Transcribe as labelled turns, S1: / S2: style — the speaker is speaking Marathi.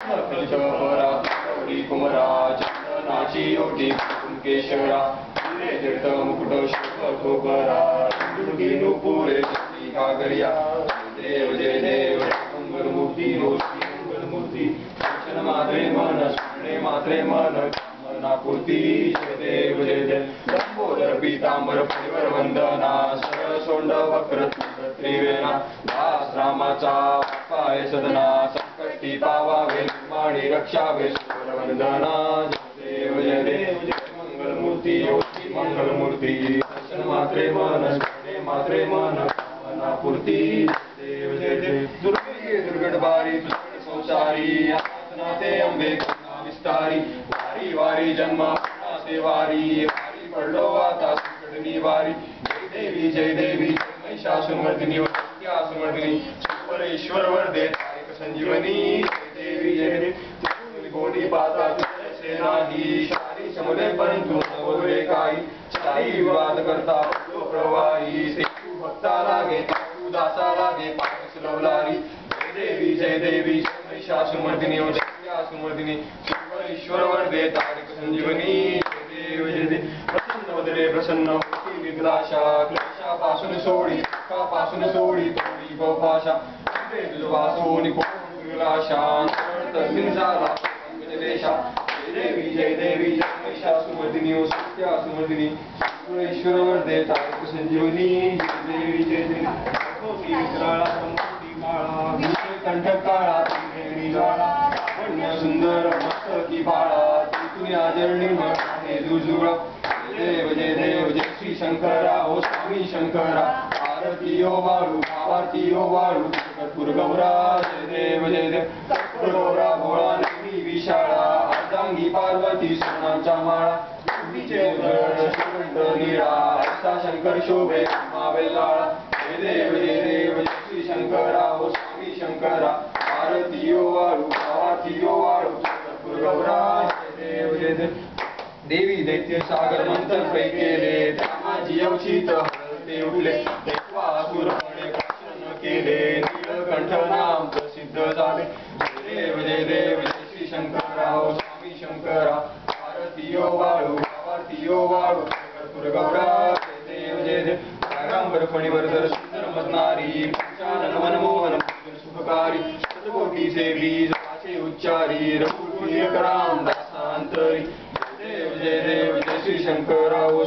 S1: पराती कुमराज नाची ओटी कुंकेश्वरा तीर्थ मुकुट शोभरा दुर्गी नुपुरे कागरिया देव जय देव मंगलमूर्ती मंगलमूर्ती दर्शन मात्रे मन स्मरणे मात्रे मन नापूर्ती जय देव जय देव लंबोदर पीतांबर परिवर वंदना सरळ सोंड वक्र त्रिवेणा दास रामाचा पाय सदना संकष्टी पावावे निर्माणी रक्षावे सुवर वंदना जय देव मंगलमूर्ती योगी मंगलमूर्ती दर्शन मात्रे मन स्मरणे मात्रे मन नापूर्ती देव जय देव दुर्गे दुर्गट बारी दुर्गट संसारी नाते अंबे विस्तारी वारी वारी जन्मा से वारी वारी पडलो आता संकटनी वारी जय देवी महिषासुरमर्दिनी वरत्यासुरमर्दिनी सुपरेश्वर वरदे तारिक संजीवनी जय देवी जय देवी कोटी पाता तुझे नाही शारी समुदय परंतु नवरे काही चाई विवाद करता प्रवाही से भक्ता लागे तू दासा लागे पाकस लवलारी जय देवी महिषासुरमर्दिनी वरत्यासुरमर्दिनी सुपरेश्वर वरदे तारिक संजीवनी जय देव प्रसन्न वदरे प्रसन्न होती विपदाशा क्लेशापासून सोडी पासून सोडी तोडी पाशा वासोनी कोलाशा तस्मिन झाला देशा जय देवी जय महिषासुरमर्दिनी ओ सत्यासुरमर्दिनी सुरेश्वर वरदे तारिक संजीवनी जय देवी जय देवी विक्राळा समुद्री माळा कंठ काळा त्रिवेणी ज्वाळा पुण्य सुंदर मस्तकी बाळा तिथून आजरणी हे जुजुळा देव जय देव जय श्री शंकरा ओ स्वामी शंकरा आरती ओ वाळू आरती ओ वाळू कर्पूर गौरा जय देव कर्पूर गौरा भोळा नेहमी विशाळा अर्धांगी पार्वती सोनांचा माळा तुझे उदर श्रीकंठ निळा असा शंकर शोभे मावेलाळा जय देव जय श्री शंकरा ओ स्वामी शंकरा आरती ओ वाळू आरती ओ वाळू कर्पूर गौरा जय देव देवी दैत्य सागर मंथन पै केले माझी अवचित हळते उठले दैत्वासुरपणे भाषण केले नीलकंठ नाम प्रसिद्ध झाले जय देव जय श्री शंकरा ओ स्वामी शंकरा आरती ओ वाळू आरती ओ वाळू कर्पूर गौरा जय देव रागांबर फणीवर सुंदर मजनारी पंचानन मनमोहन सुखकारी शतकोटी सेवी जपाचे उच्चारी रघुवीर राम दासांतरी जय देव जय श्री शंकरा ओ